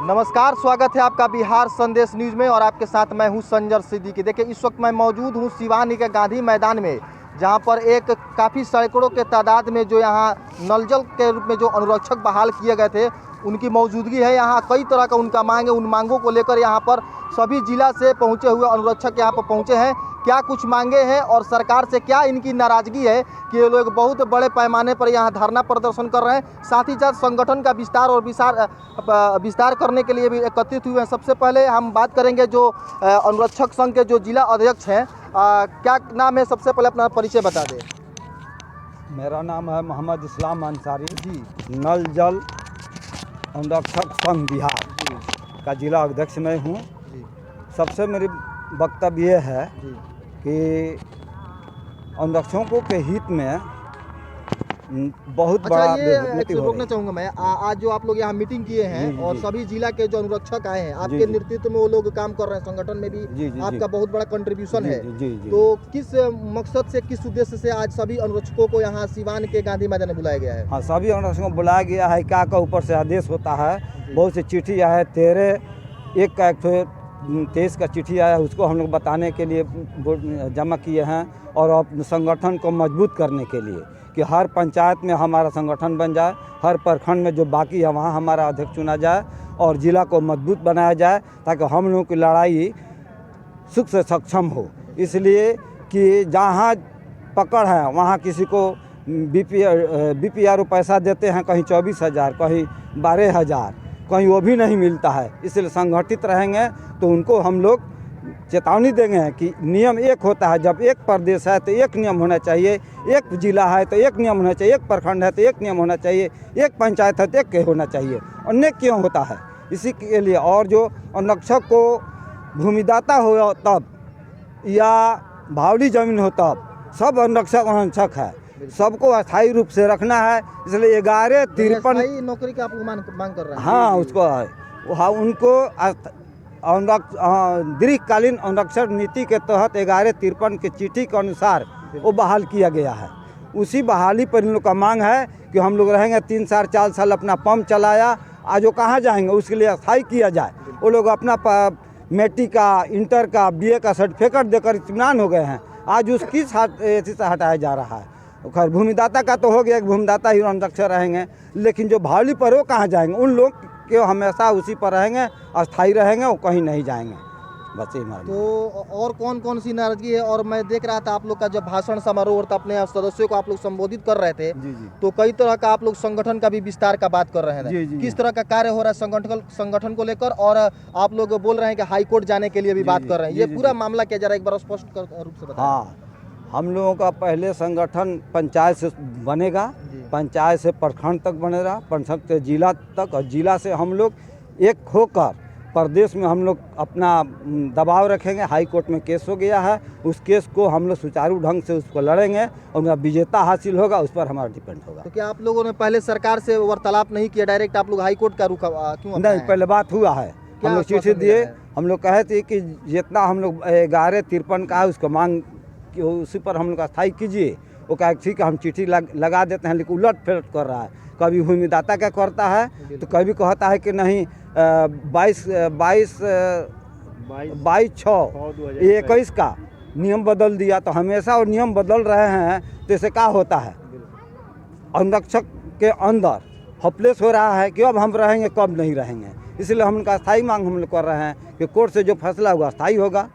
नमस्कार, स्वागत है आपका बिहार संदेश न्यूज़ में और आपके साथ मैं हूं संजय सिद्दीकी। देखिए, इस वक्त मैं मौजूद हूं सिवानी के गांधी मैदान में, जहां पर एक काफ़ी सैकड़ों के तादाद में जो यहां नल जल के रूप में जो अनुरक्षक बहाल किए गए थे, उनकी मौजूदगी है। यहाँ कई तरह का उनका मांग है। उन मांगों को लेकर यहाँ पर सभी जिला से पहुँचे हुए अनुरक्षक यहाँ पर पहुँचे हैं। क्या कुछ मांगे हैं और सरकार से क्या इनकी नाराज़गी है कि ये लोग बहुत बड़े पैमाने पर यहाँ धरना प्रदर्शन कर रहे हैं। साथ ही साथ संगठन का विस्तार करने के लिए भी एकत्रित हुए हैं। सबसे पहले हम बात करेंगे जो अनुरक्षक संघ के जो जिला अध्यक्ष हैं, क्या नाम है? सबसे पहले अपना परिचय बता दें। मेरा नाम है मोहम्मद इस्लाम अंसारी जी, नल जल अनुरक्षक संघ बिहार का जिला अध्यक्ष मैं हूँ। सबसे मेरी वक्तव्य ये है कि अनुरक्षकों के हित में बहुत बड़ा ये रोकना चाहूँगा मैं। आज जो आप लोग यहाँ मीटिंग किए हैं और सभी जिला के जो अनुरक्षक आए हैं, आपके नेतृत्व में वो लोग काम कर रहे हैं, संगठन में भी आपका बहुत बड़ा कंट्रीब्यूशन है। तो किस मकसद से, किस उद्देश्य से आज सभी अनुरक्षकों को यहाँ सिवान के गांधी मैदान में बुलाया गया है? हाँ, सभी अनुरक्षकों को बुलाया गया है। क्या का ऊपर से आदेश होता है, बहुत सी चिट्ठी आया है, 23 का चिट्ठी आया है, उसको हम लोग बताने के लिए जमा किए हैं और अपने संगठन को मजबूत करने के लिए कि हर पंचायत में हमारा संगठन बन जाए, हर प्रखंड में जो बाकी है वहाँ हमारा अध्यक्ष चुना जाए और जिला को मजबूत बनाया जाए, ताकि हम लोगों की लड़ाई सुख से सक्षम हो। इसलिए कि जहाँ पकड़ है वहाँ किसी को बीपीआर पैसा देते हैं, कहीं 24,000, कहीं 12,000, कहीं वो भी नहीं मिलता है। इसलिए संगठित रहेंगे तो उनको हम लोग चेतावनी देंगे कि नियम एक होता है। जब एक प्रदेश है तो एक नियम होना चाहिए, एक जिला है तो एक नियम होना चाहिए, एक प्रखंड है तो एक नियम होना चाहिए, एक पंचायत है तो एक होना चाहिए। अन्य क्यों होता है? इसी के लिए। और जो अनुरक्षक को भूमिदाता हो तब या भावली जमीन हो तब सब अनुरक्षक है, सबको अस्थायी रूप से रखना है। इसलिए 1153 नौकरी का आप मांग कर रहे हैं? हाँ, उसको है। हाँ, उनको दीर्घकालीन अनुरक्षक नीति के तहत 1153 की चिट्ठी के अनुसार वो बहाल किया गया है। उसी बहाली पर इन लोग का मांग है कि हम लोग रहेंगे 3 साल 4 साल अपना पंप चलाया, आज वो कहाँ जाएंगे, उसके लिए अस्थायी किया जाए। वो लोग अपना मैट्रिक का, इंटर का, बीए का सर्टिफिकेट देकर इत्मीनान हो गए हैं, आज उसकी एथी से हटाया जा रहा है। खैर, भूमिदाता का तो हो गया, एक भूमिदाता ही अनुरक्षक रहेंगे, लेकिन जो भावली पर वो कहाँ जाएंगे? उन लोग के हमेशा उसी पर रहेंगे, अस्थायी रहेंगे, वो कहीं नहीं जाएंगे। बस ये तो और कौन कौन सी नाराजगी है? और मैं देख रहा था आप लोग का जब भाषण समारोह और अपने सदस्यों को आप लोग संबोधित कर रहे थे, तो कई तरह का आप लोग संगठन का भी विस्तार का बात कर रहे हैं। किस तरह का कार्य हो रहा है संगठन को लेकर? और आप लोग बोल रहे हैं कि हाई कोर्ट जाने के लिए भी बात कर रहे हैं। ये पूरा मामला क्या, जरा एक बार स्पष्ट रूप से बताएं। हाँ, हम लोगों का पहले संगठन पंचायत से बनेगा, पंचायत से प्रखंड तक बनेगा, प्रखंड से जिला तक, और जिला से हम लोग एक होकर प्रदेश में हम लोग अपना दबाव रखेंगे। हाई कोर्ट में केस हो गया है, उस केस को हम लोग सुचारू ढंग से उसको लड़ेंगे और उनका विजेता हासिल होगा, उस पर हमारा डिपेंड होगा। तो क्या आप लोगों ने पहले सरकार से वार्तालाप नहीं किया, डायरेक्ट आप लोग हाई कोर्ट का रुख क्यों? नहीं, पहले बात हुआ है, हम लोग चिट्ठी दिए, हम लोग कहे थे कि जितना हम लोग 1153 का है उसको मांग कि उसी पर हम लोग अस्थायी कीजिए। वो कहा ठीक है, हम चिट्ठी लगा देते हैं, लेकिन उलट फेलट कर रहा है। कभी भूमिदाता का करता है तो कभी कहता है कि नहीं 22/6/21 का नियम बदल दिया। तो हमेशा वो नियम बदल रहे हैं, तो इससे क्या होता है? अनुरक्षक के अंदर हॉपलेस हो रहा है कि अब हम रहेंगे, कब नहीं रहेंगे। इसलिए हम उनका अस्थायी मांग हम लोग कर रहे हैं कि कोर्ट से जो फैसला होगा अस्थायी होगा।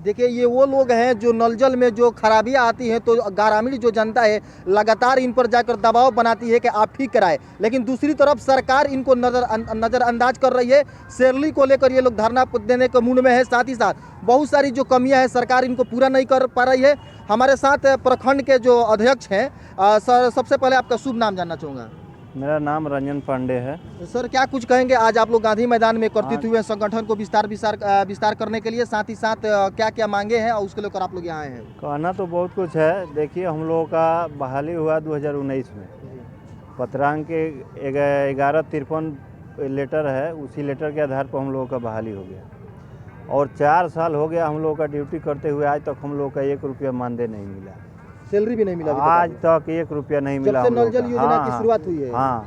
देखिए, ये वो लोग हैं जो नल जल में जो खराबियां आती हैं तो ग्रामीण जो जनता है लगातार इन पर जाकर दबाव बनाती है कि आप ठीक कराएं, लेकिन दूसरी तरफ सरकार इनको नज़रअंदाज कर रही है। सैलरी को लेकर ये लोग धरना देने के मूड में है। साथ ही साथ बहुत सारी जो कमियां हैं सरकार इनको पूरा नहीं कर पा रही है। हमारे साथ प्रखंड के जो अध्यक्ष हैं, सर सबसे पहले आपका शुभ नाम जानना चाहूँगा। मेरा नाम रंजन पांडे है। सर, क्या कुछ कहेंगे? आज आप लोग गांधी मैदान में एकत्रित हुए संगठन को विस्तार करने के लिए, साथ ही साथ क्या क्या मांगे हैं और उसके लेकर आप लोग यहाँ आए हैं? कहना तो बहुत कुछ है। देखिए, हम लोगों का बहाली हुआ 2019 में, पत्रांक के 1153 लेटर है, उसी लेटर के आधार पर हम लोगों का बहाली हो गया। और 4 साल हो गया हम लोगों का ड्यूटी करते हुए, आज तक हम लोगों का 1 रुपया मानदेय नहीं मिला, सैलरी भी नहीं मिला आज तक 1 रुपया नहीं मिला। जब से नल जल योजना की शुरुआत हुई है। हाँ,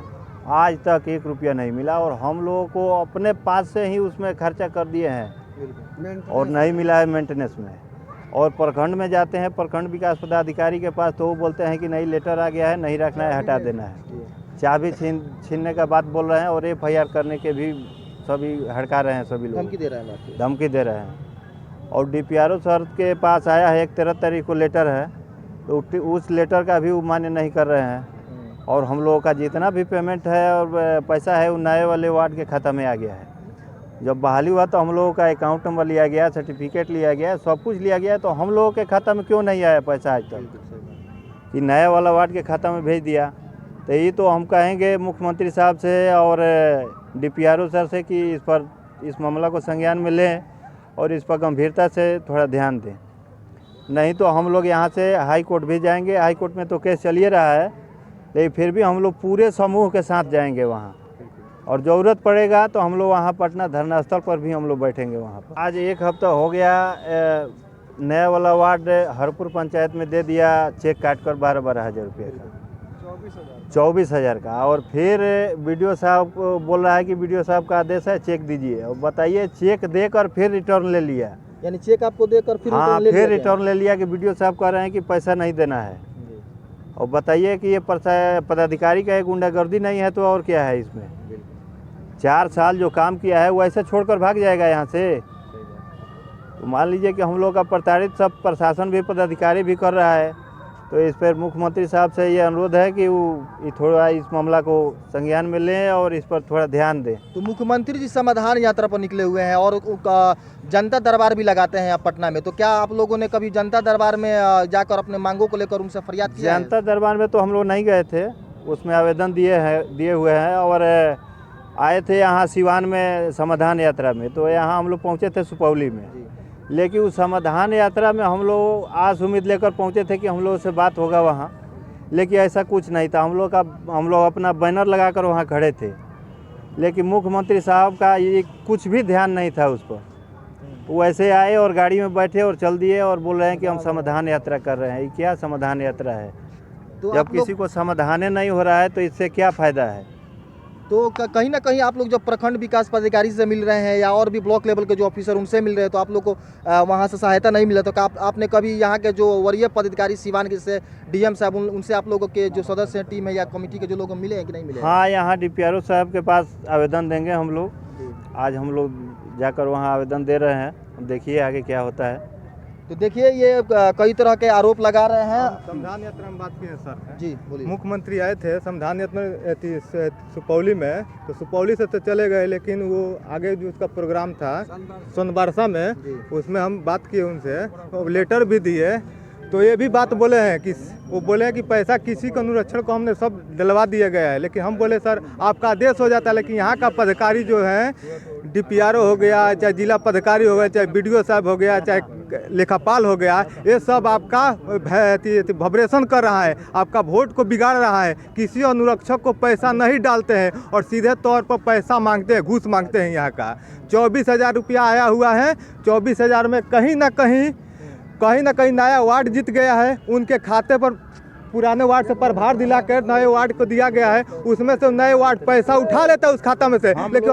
आज तक 1 रुपया नहीं मिला और हम लोगों को अपने पास से ही उसमें खर्चा कर दिए हैं और नहीं मिला है मेंटेनेंस में। और प्रखंड में जाते हैं, प्रखंड विकास पदाधिकारी के पास, तो वो बोलते हैं कि नहीं लेटर आ गया है, नहीं रखना है, हटा देना है। चाबी छीनने का बात बोल रहे हैं और FIR करने के भी सभी हड़का रहे हैं, सभी लोग धमकी दे रहे हैं धमकी दे रहे हैं। और DPRO सर के पास आया है, 13 तारीख को लेटर है, तो उस लेटर का भी वो मान्य नहीं कर रहे हैं। और हम लोगों का जितना भी पेमेंट है और पैसा है वो नए वाले वार्ड के खाता में आ गया है। जब बहाली हुआ तो हम लोगों का अकाउंट नंबर लिया गया, सर्टिफिकेट लिया गया, सब कुछ लिया गया, तो हम लोगों के खाता में क्यों नहीं आया पैसा आज तक कि नया वाला वार्ड के खाता में भेज दिया। तो ये तो हम कहेंगे मुख्यमंत्री साहब से और DPRO सर से कि इस मामला को संज्ञान में लें और इस पर गंभीरता से थोड़ा ध्यान दें। नहीं तो हम लोग यहाँ से हाई कोर्ट भी जाएंगे। हाई कोर्ट में तो केस चलिए रहा है, लेकिन फिर भी हम लोग पूरे समूह के साथ जाएंगे वहाँ, और ज़रूरत पड़ेगा तो हम लोग वहाँ पटना धरना स्थल पर भी हम लोग बैठेंगे वहाँ पर। आज 1 हफ्ता हो गया, नया वाला वार्ड हरपुर पंचायत में दे दिया चेक काट कर 12-12 हज़ार रुपये का, 24,000 का। और फिर BDO साहब को बोल रहा है कि BDO साहब का आदेश है चेक दीजिए। और बताइए, चेक देकर फिर रिटर्न ले लिया, यानी चेक आपको देकर फिर हाँ रिटर्न ले फिर लिया रिटर्न ले लिया कि BDO साहब कह रहे हैं कि पैसा नहीं देना है। और बताइए कि ये पदाधिकारी का एक गुंडागर्दी नहीं है तो और क्या है इसमें। 4 साल जो काम किया है वो ऐसे छोड़कर भाग जाएगा यहाँ से। तो मान लीजिए कि हम लोग का प्रताड़ित सब प्रशासन भी, पदाधिकारी भी कर रहा है। तो इस पर मुख्यमंत्री साहब से ये अनुरोध है कि वो थोड़ा इस मामला को संज्ञान में लें और इस पर थोड़ा ध्यान दें। तो मुख्यमंत्री जी समाधान यात्रा पर निकले हुए हैं और जनता दरबार भी लगाते हैं पटना में, तो क्या आप लोगों ने कभी जनता दरबार में जाकर अपने मांगों को लेकर उनसे फरियाद किया है? जनता दरबार में तो हम लोग नहीं गए थे, उसमें आवेदन दिए हुए हैं और आए थे यहाँ सिवान में समाधान यात्रा में। तो यहाँ हम लोग पहुँचे थे सुपौली में, लेकिन उस समाधान यात्रा में हम लोग आस उम्मीद लेकर पहुँचे थे कि हम लोगों से बात होगा वहाँ, लेकिन ऐसा कुछ नहीं था। हम लोग अपना बैनर लगाकर वहाँ खड़े थे, लेकिन मुख्यमंत्री साहब का ये कुछ भी ध्यान नहीं था उस पर। वो ऐसे आए और गाड़ी में बैठे और चल दिए और बोल रहे हैं कि हम समाधान यात्रा कर रहे हैं। ये क्या समाधान यात्रा है? तो जब किसी को समाधान नहीं हो रहा है तो इससे क्या फ़ायदा है? तो कहीं ना कहीं आप लोग जब प्रखंड विकास पदाधिकारी से मिल रहे हैं या और भी ब्लॉक लेवल के जो ऑफिसर उनसे मिल रहे हैं, तो आप लोग को वहाँ से सहायता नहीं मिला, तो आपने कभी यहाँ के जो वरीय पदाधिकारी सिवान के से DM साहब उनसे आप लोगों के जो सदस्य हैं टीम है या कमेटी के जो लोग मिले हैं कि नहीं मिले? हाँ, यहाँ DPRO साहब के पास आवेदन देंगे हम लोग। आज हम लोग जाकर वहाँ आवेदन दे रहे हैं, देखिए आगे क्या होता है। तो देखिए, ये कई तरह के आरोप लगा रहे हैं। संविधान यात्रा में बात की है सर जी बोलिए। मुख्यमंत्री आए थे संविधान यात्रा सुपौली में, तो सुपौली से तो चले गए, लेकिन वो आगे जो उसका प्रोग्राम था सोनबरसा में, उसमें हम बात किए उनसे, तो लेटर भी दिए। तो ये भी बात बोले हैं कि वो बोले कि पैसा किसी का अनुरक्षण को हमने सब दिलवा दिया गया है, लेकिन हम बोले सर आपका आदेश हो जाता है, लेकिन यहाँ का पदाधिकारी जो है DPRO हो गया, चाहे जिला पदाधिकारी हो गया, चाहे BDO साहब हो गया, चाहे लेखापाल हो गया, ये सब आपका भबरेशन कर रहा है, आपका वोट को बिगाड़ रहा है। किसी अनुरक्षक को पैसा नहीं डालते हैं और सीधे तौर पर पैसा मांगते हैं, घूस मांगते हैं। यहाँ का 24,000 रुपया आया हुआ है। 24,000 में कहीं ना कहीं नया वार्ड जीत गया है, उनके खाते पर पुराने वार्ड से प्रभार दिलाकर नए वार्ड को दिया गया है। उसमें से नए वार्ड पैसा उठा लेता है उस खाता में से, लेकिन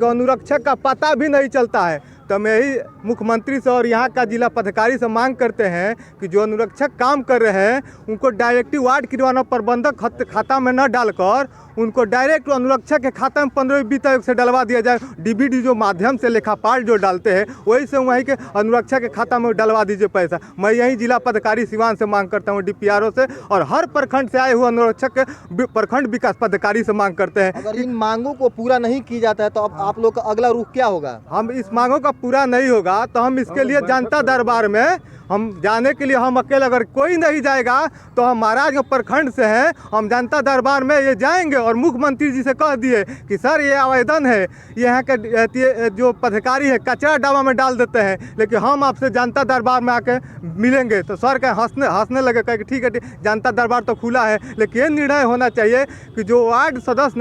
अनुरक्षक का पता भी नहीं चलता है। तो मैं ही मुख्यमंत्री से और यहाँ का जिला पदाधिकारी से मांग करते हैं कि जो अनुरक्षक काम कर रहे हैं उनको डायरेक्ट वार्ड गिरवाना, प्रबंधक खाता में न डालकर उनको डायरेक्ट अनुरक्षक के खाता में 15-20 तारीख से डलवा दिया जाए। DBD जो माध्यम से लेखापाल जो डालते हैं वही से वहीं के अनुरक्षक के खाता में डलवा दीजिए पैसा। मैं यही जिला पदाधिकारी सिवान से मांग करता हूँ, DPRO से और हर प्रखंड से आए हुए अनुरक्षक के प्रखंड विकास पदाधिकारी से मांग करते हैं। अगर इन मांगों को पूरा नहीं की जाता है तो अब आप लोग का अगला रुख क्या होगा? हम इस मांगों का पूरा नहीं होगा तो हम इसके लिए जनता दरबार में हम जाने के लिए, हम अकेले अगर कोई नहीं जाएगा तो हम महाराजगंज प्रखंड से हैं, हम जनता दरबार में ये जाएंगे और मुख्यमंत्री जी से कह दिए कि सर ये आवेदन है, यहाँ के जो पदाधिकारी है कचरा डाबा में डाल देते हैं, लेकिन हम आपसे जनता दरबार में आके मिलेंगे। तो सर का हंसने लगे, कहे कि ठीक है जनता दरबार तो खुला है, लेकिन ये निर्णय होना चाहिए कि जो वार्ड सदस्य